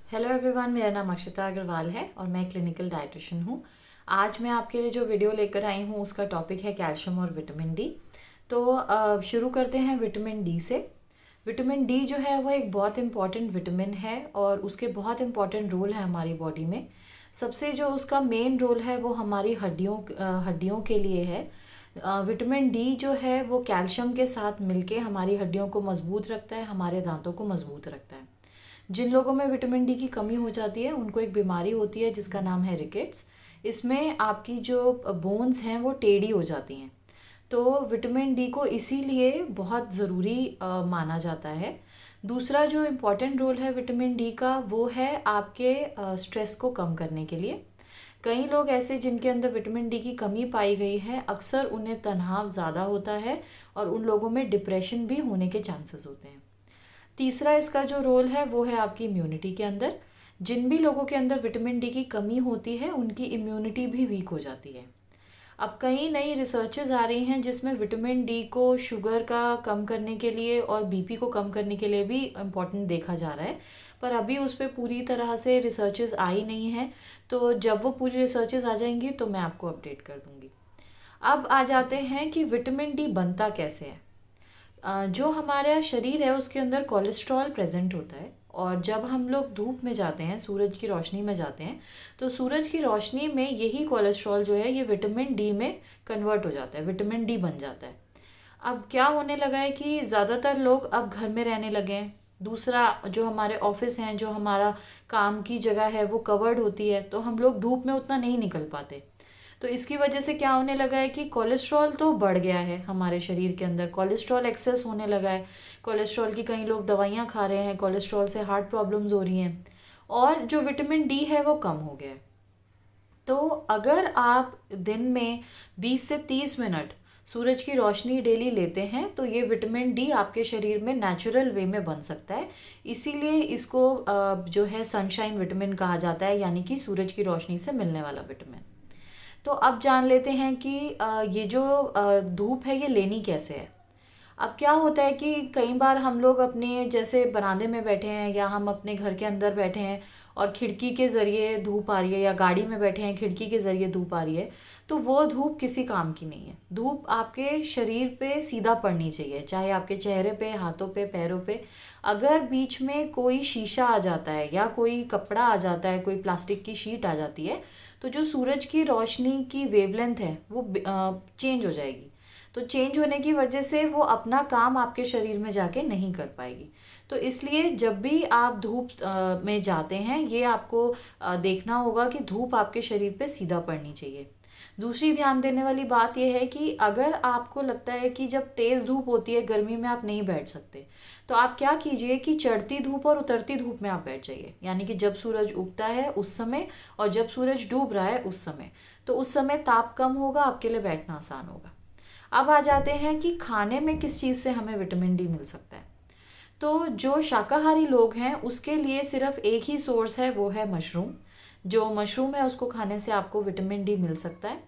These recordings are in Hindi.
हेलो एवरीवन, मेरा नाम अक्षता अग्रवाल है और मैं क्लिनिकल डाइटिशियन हूँ। आज मैं आपके लिए जो वीडियो लेकर आई हूँ उसका टॉपिक है कैल्शियम और विटामिन डी। तो शुरू करते हैं विटामिन डी से। विटामिन डी जो है वो एक बहुत इम्पॉर्टेंट विटामिन है और उसके बहुत इम्पॉर्टेंट रोल है हमारी बॉडी में। सबसे जो उसका मेन रोल है वो हमारी हड्डियों के लिए है। विटामिन डी जो है वो कैल्शियम के साथ मिलके हमारी हड्डियों को मजबूत रखता है, हमारे दांतों को मजबूत रखता है। जिन लोगों में विटामिन डी की कमी हो जाती है उनको एक बीमारी होती है जिसका नाम है रिकेट्स। इसमें आपकी जो बोन्स हैं वो टेढ़ी हो जाती हैं। तो विटामिन डी को इसीलिए बहुत ज़रूरी माना जाता है। दूसरा जो इम्पोर्टेंट रोल है विटामिन डी का वो है आपके स्ट्रेस को कम करने के लिए। कई लोग ऐसे जिनके अंदर विटामिन डी की कमी पाई गई है, अक्सर उन्हें तनाव ज़्यादा होता है और उन लोगों में डिप्रेशन भी होने के चांसेस होते हैं। तीसरा इसका जो रोल है वो है आपकी इम्यूनिटी के अंदर। जिन भी लोगों के अंदर विटामिन डी की कमी होती है उनकी इम्यूनिटी भी वीक हो जाती है। अब कई नई रिसर्चेज आ रही हैं जिसमें विटामिन डी को शुगर का कम करने के लिए और बीपी को कम करने के लिए भी इम्पोर्टेंट देखा जा रहा है। पर अभी उस पर पूरी तरह से रिसर्चेज आई नहीं हैं। तो जब वो पूरी रिसर्चेज आ जाएंगी तो मैं आपको अपडेट कर दूंगी। अब आ जाते हैं कि विटामिन डी बनता कैसे है। जो हमारा शरीर है उसके अंदर कोलेस्ट्रॉल प्रेजेंट होता है और जब हम लोग धूप में जाते हैं, सूरज की रोशनी में जाते हैं, तो सूरज की रोशनी में यही कोलेस्ट्रॉल जो है ये विटामिन डी में कन्वर्ट हो जाता है, विटामिन डी बन जाता है। अब क्या होने लगा है कि ज़्यादातर लोग अब घर में रहने लगे हैं। दूसरा, जो हमारे ऑफिस हैं, जो हमारा काम की जगह है वो कवर्ड होती है, तो हम लोग धूप में उतना नहीं निकल पाते। तो इसकी वजह से क्या होने लगा है कि कोलेस्ट्रॉल तो बढ़ गया है, हमारे शरीर के अंदर कोलेस्ट्रॉल एक्सेस होने लगा है। कोलेस्ट्रॉल की कई लोग दवाइयाँ खा रहे हैं, कोलेस्ट्रॉल से हार्ट प्रॉब्लम्स हो रही हैं और जो विटामिन डी है वो कम हो गया है। तो अगर आप दिन में 20 से 30 मिनट सूरज की रोशनी डेली लेते हैं तो ये विटामिन डी आपके शरीर में नेचुरल वे में बन सकता है। इसीलिए इसको जो है सनशाइन विटामिन कहा जाता है, यानी कि सूरज की रोशनी से मिलने वाला विटामिन। तो अब जान लेते हैं कि ये जो धूप है ये लेनी कैसे है। अब क्या होता है कि कई बार हम लोग अपने जैसे बरामदे में बैठे हैं या हम अपने घर के अंदर बैठे हैं और खिड़की के ज़रिए धूप आ रही है, या गाड़ी में बैठे हैं खिड़की के ज़रिए धूप आ रही है, तो वो धूप किसी काम की नहीं है। धूप आपके शरीर पे सीधा पड़नी चाहिए, चाहे आपके चेहरे पे, हाथों पे, पैरों पे। अगर बीच में कोई शीशा आ जाता है या कोई कपड़ा आ जाता है, कोई प्लास्टिक की शीट आ जाती है, तो जो सूरज की रोशनी की वेवलेंथ है वो चेंज हो जाएगी। तो चेंज होने की वजह से वो अपना काम आपके शरीर में जाके नहीं कर पाएगी। तो इसलिए जब भी आप धूप में जाते हैं, ये आपको देखना होगा कि धूप आपके शरीर पे सीधा पड़नी चाहिए। दूसरी ध्यान देने वाली बात यह है कि अगर आपको लगता है कि जब तेज़ धूप होती है, गर्मी में आप नहीं बैठ सकते, तो आप क्या कीजिए कि चढ़ती धूप और उतरती धूप में आप बैठ जाइए। यानी कि जब सूरज उगता है उस समय और जब सूरज डूब रहा है उस समय। तो उस समय ताप कम होगा, आपके लिए बैठना आसान होगा। अब आ जाते हैं कि खाने में किस चीज़ से हमें विटामिन डी मिल सकता है। तो जो शाकाहारी लोग हैं उसके लिए सिर्फ एक ही सोर्स है, वो है मशरूम। जो मशरूम है उसको खाने से आपको विटामिन डी मिल सकता है।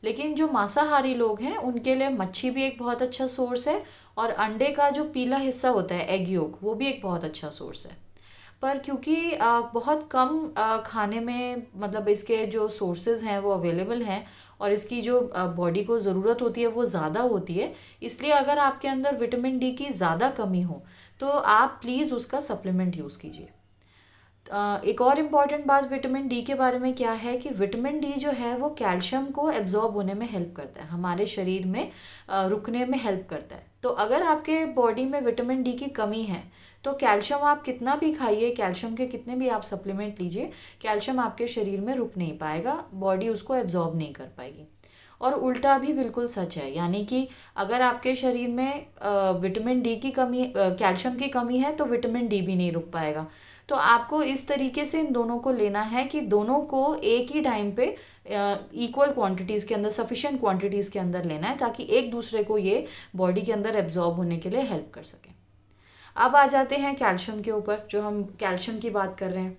लेकिन जो मांसाहारी लोग हैं उनके लिए मच्छी भी एक बहुत अच्छा सोर्स है और अंडे का जो पीला हिस्सा होता है, एग योक, वो भी एक बहुत अच्छा सोर्स है। पर क्योंकि बहुत कम खाने में मतलब इसके जो सोर्सेज हैं वो अवेलेबल हैं और इसकी जो बॉडी को ज़रूरत होती है वो ज़्यादा होती है, इसलिए अगर आपके अंदर विटामिन डी की ज़्यादा कमी हो तो आप प्लीज़ उसका सप्लीमेंट यूज़ कीजिए। एक और इम्पॉर्टेंट बात विटामिन डी के बारे में क्या है कि विटामिन डी जो है वो कैल्शियम को एब्जॉर्ब होने में हेल्प करता है, हमारे शरीर में रुकने में हेल्प करता है। तो अगर आपके बॉडी में विटामिन डी की कमी है तो कैल्शियम आप कितना भी खाइए, कैल्शियम के कितने भी आप सप्लीमेंट लीजिए, कैल्शियम आपके शरीर में रुक नहीं पाएगा, बॉडी उसको एब्जॉर्ब नहीं कर पाएगी। और उल्टा भी बिल्कुल सच है, यानी कि अगर आपके शरीर में विटामिन डी की कमी, कैल्शियम की कमी है तो विटामिन डी भी नहीं रुक पाएगा। तो आपको इस तरीके से इन दोनों को लेना है कि दोनों को एक ही टाइम पे इक्वल क्वांटिटीज़ के अंदर, सफिशिएंट क्वांटिटीज़ के अंदर लेना है ताकि एक दूसरे को ये बॉडी के अंदर एब्जॉर्ब होने के लिए हेल्प कर सके। अब आ जाते हैं कैल्शियम के ऊपर, जो हम कैल्शियम की बात कर रहे हैं।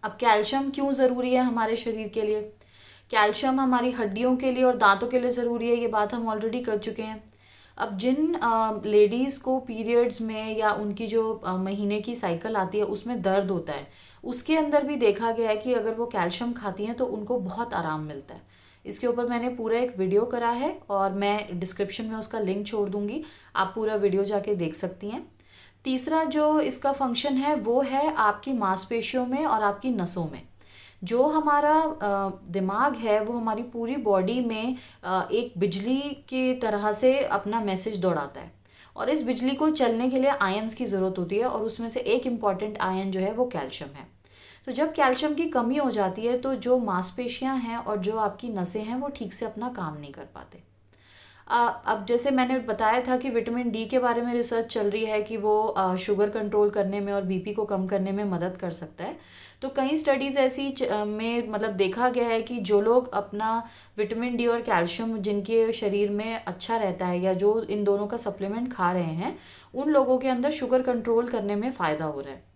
अब कैल्शियम क्यों ज़रूरी है हमारे शरीर के लिए। कैल्शियम हमारी हड्डियों के लिए और दांतों के लिए ज़रूरी है, ये बात हम ऑलरेडी कर चुके हैं। अब जिन लेडीज़ को पीरियड्स में या उनकी जो महीने की साइकिल आती है उसमें दर्द होता है, उसके अंदर भी देखा गया है कि अगर वो कैल्शियम खाती हैं तो उनको बहुत आराम मिलता है। इसके ऊपर मैंने पूरा एक वीडियो करा है और मैं डिस्क्रिप्शन में उसका लिंक छोड़ दूंगी, आप पूरा वीडियो जाके देख सकती हैं। तीसरा जो इसका फंक्शन है वो है आपकी मांसपेशियों में और आपकी नसों में। जो हमारा दिमाग है वो हमारी पूरी बॉडी में एक बिजली की तरह से अपना मैसेज दौड़ाता है, और इस बिजली को चलने के लिए आयंस की ज़रूरत होती है, और उसमें से एक इम्पॉर्टेंट आयन जो है वो कैल्शियम है। तो जब कैल्शियम की कमी हो जाती है तो जो मांसपेशियां हैं और जो आपकी नसें हैं वो ठीक से अपना काम नहीं कर पाते। अब जैसे मैंने बताया था कि विटामिन डी के बारे में रिसर्च चल रही है कि वो शुगर कंट्रोल करने में और बीपी को कम करने में मदद कर सकता है। तो कई स्टडीज़ ऐसी में मतलब देखा गया है कि जो लोग अपना विटामिन डी और कैल्शियम जिनके शरीर में अच्छा रहता है या जो इन दोनों का सप्लीमेंट खा रहे हैं, उन लोगों के अंदर शुगर कंट्रोल करने में फ़ायदा हो रहा है।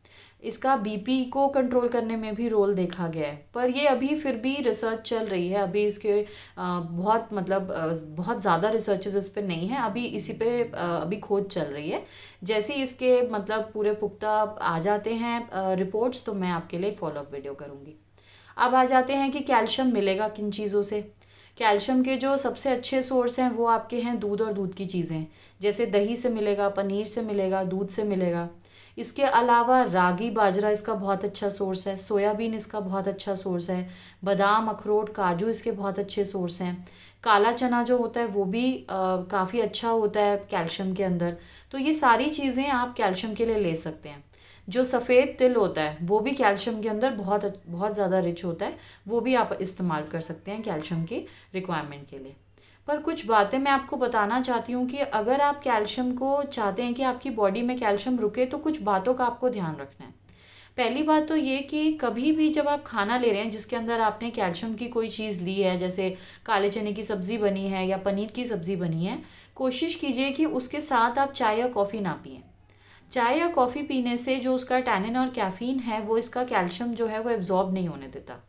इसका बीपी को कंट्रोल करने में भी रोल देखा गया है, पर ये अभी फिर भी रिसर्च चल रही है। अभी इसके बहुत ज़्यादा रिसर्चेस इस पे नहीं है, अभी इसी पे अभी खोज चल रही है। जैसे इसके मतलब पूरे पुख्ता आ जाते हैं रिपोर्ट्स, तो मैं आपके लिए फॉलोअप वीडियो करूँगी। अब आ जाते हैं कि कैल्शियम मिलेगा किन चीज़ों से। कैल्शियम के जो सबसे अच्छे सोर्स हैं वो आपके हैं दूध और दूध की चीज़ें, जैसे दही से मिलेगा, पनीर से मिलेगा, दूध से मिलेगा। इसके अलावा रागी बाजरा इसका बहुत अच्छा सोर्स है, सोयाबीन इसका बहुत अच्छा सोर्स है, बादाम अखरोट काजू इसके बहुत अच्छे सोर्स हैं। काला चना जो होता है वो भी काफ़ी अच्छा होता है कैल्शियम के अंदर। तो ये सारी चीज़ें आप कैल्शियम के लिए ले सकते हैं। जो सफ़ेद तिल होता है वो भी कैल्शियम के अंदर बहुत बहुत ज़्यादा रिच होता है, वो भी आप इस्तेमाल कर सकते हैं कैल्शियम की रिक्वायरमेंट के लिए। पर कुछ बातें मैं आपको बताना चाहती हूँ कि अगर आप कैल्शियम को चाहते हैं कि आपकी बॉडी में कैल्शियम रुके, तो कुछ बातों का आपको ध्यान रखना है। पहली बात तो ये कि कभी भी जब आप खाना ले रहे हैं जिसके अंदर आपने कैल्शियम की कोई चीज़ ली है, जैसे काले चने की सब्ज़ी बनी है या पनीर की सब्ज़ी बनी है, कोशिश कीजिए कि उसके साथ आप चाय या कॉफ़ी ना पिएं। चाय या कॉफ़ी पीने से जो उसका टैनिन और कैफीन है वो इसका कैल्शियम जो है वो एब्जॉर्ब नहीं होने देता।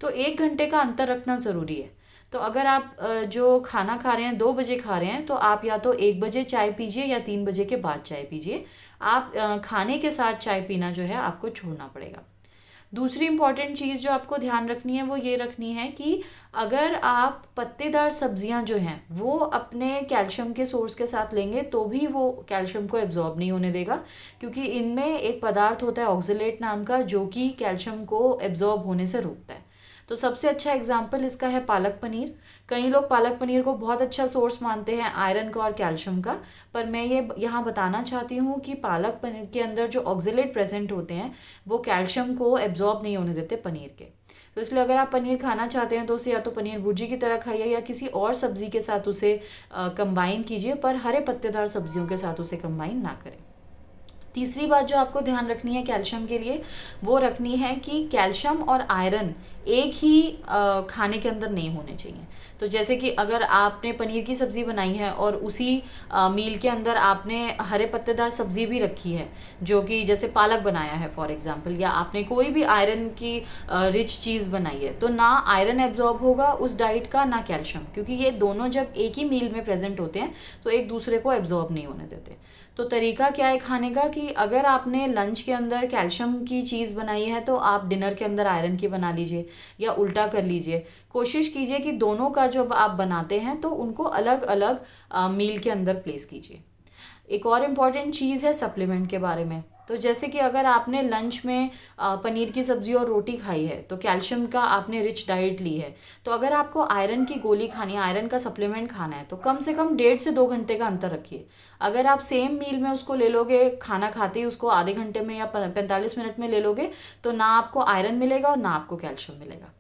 तो 1 घंटे का अंतर रखना ज़रूरी है। तो अगर आप जो खाना खा रहे हैं 2 बजे खा रहे हैं, तो आप या तो 1 बजे चाय पीजिए या 3 बजे के बाद चाय पीजिए। आप खाने के साथ चाय पीना जो है आपको छोड़ना पड़ेगा। दूसरी इंपॉर्टेंट चीज़ जो आपको ध्यान रखनी है वो ये रखनी है कि अगर आप पत्तेदार सब्जियां जो हैं वो अपने कैल्शियम के सोर्स के साथ लेंगे तो भी वो कैल्शियम को एब्जॉर्ब नहीं होने देगा, क्योंकि इनमें एक पदार्थ होता है ऑक्जेलेट नाम का जो कि कैल्शियम को एब्जॉर्ब होने से रोकता है। तो सबसे अच्छा एग्जाम्पल इसका है पालक पनीर। कई लोग पालक पनीर को बहुत अच्छा सोर्स मानते हैं आयरन का और कैल्शियम का, पर मैं ये यहाँ बताना चाहती हूँ कि पालक पनीर के अंदर जो ऑक्जेलेट प्रेजेंट होते हैं वो कैल्शियम को एब्जॉर्ब नहीं होने देते पनीर के। तो इसलिए अगर आप पनीर खाना चाहते हैं तो उसे या तो पनीर भुर्जी की तरह खाइए या किसी और सब्जी के साथ उसे कंबाइन कीजिए, पर हरे पत्तेदार सब्जियों के साथ उसे कंबाइन ना करें। तीसरी बात जो आपको ध्यान रखनी है कैल्शियम के लिए, वो रखनी है कि कैल्शियम और आयरन एक ही खाने के अंदर नहीं होने चाहिए। तो जैसे कि अगर आपने पनीर की सब्ज़ी बनाई है और उसी मील के अंदर आपने हरे पत्तेदार सब्ज़ी भी रखी है, जो कि जैसे पालक बनाया है फॉर एग्जांपल, या आपने कोई भी आयरन की रिच चीज़ बनाई है, तो ना आयरन एब्जॉर्ब होगा उस डाइट का, ना कैल्शियम, क्योंकि ये दोनों जब एक ही मील में प्रेजेंट होते हैं तो एक दूसरे को एब्जॉर्ब नहीं होने देते। तो तरीका क्या है खाने का कि अगर आपने लंच के अंदर कैल्शियम की चीज़ बनाई है तो आप डिनर के अंदर आयरन की बना लीजिए, या उल्टा कर लीजिए। कोशिश कीजिए कि दोनों का जब आप बनाते हैं तो उनको अलग अलग मील के अंदर प्लेस कीजिए। एक और इम्पॉर्टेंट चीज़ है सप्लीमेंट के बारे में। तो जैसे कि अगर आपने लंच में पनीर की सब्ज़ी और रोटी खाई है तो कैल्शियम का आपने रिच डाइट ली है, तो अगर आपको आयरन की गोली खानी है, आयरन का सप्लीमेंट खाना है, तो कम से कम 1.5 से 2 घंटे का अंतर रखिए। अगर आप सेम मील में उसको ले लोगे, खाना खाते ही उसको आधे घंटे में या 45 मिनट में ले लोगे, तो ना आपको आयरन मिलेगा और ना आपको कैल्शियम मिलेगा।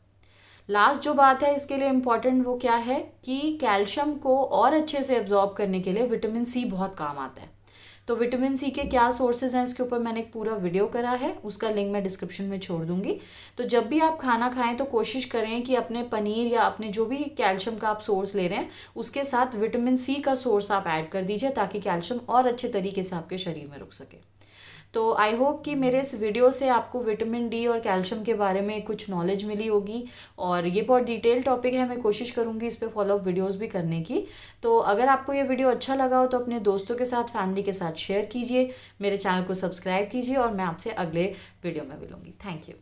लास्ट जो बात है इसके लिए इम्पॉर्टेंट वो क्या है कि कैल्शियम को और अच्छे से एब्जॉर्ब करने के लिए विटामिन सी बहुत काम आता है। तो विटामिन सी के क्या सोर्सेज हैं इसके ऊपर मैंने एक पूरा वीडियो करा है, उसका लिंक मैं डिस्क्रिप्शन में छोड़ दूंगी। तो जब भी आप खाना खाएं तो कोशिश करें कि अपने पनीर या अपने जो भी कैल्शियम का आप सोर्स ले रहे हैं उसके साथ विटामिन सी का सोर्स आप ऐड कर दीजिए, ताकि कैल्शियम और अच्छे तरीके से आपके शरीर में रुक सके। तो आई होप कि मेरे इस वीडियो से आपको विटामिन डी और कैल्शियम के बारे में कुछ नॉलेज मिली होगी। और ये बहुत डिटेल टॉपिक है, मैं कोशिश करूँगी इस पर फॉलोअप वीडियोस भी करने की। तो अगर आपको ये वीडियो अच्छा लगा हो तो अपने दोस्तों के साथ, फैमिली के साथ शेयर कीजिए, मेरे चैनल को सब्सक्राइब कीजिए और मैं आपसे अगले वीडियो में मिलूँगी। Thank you.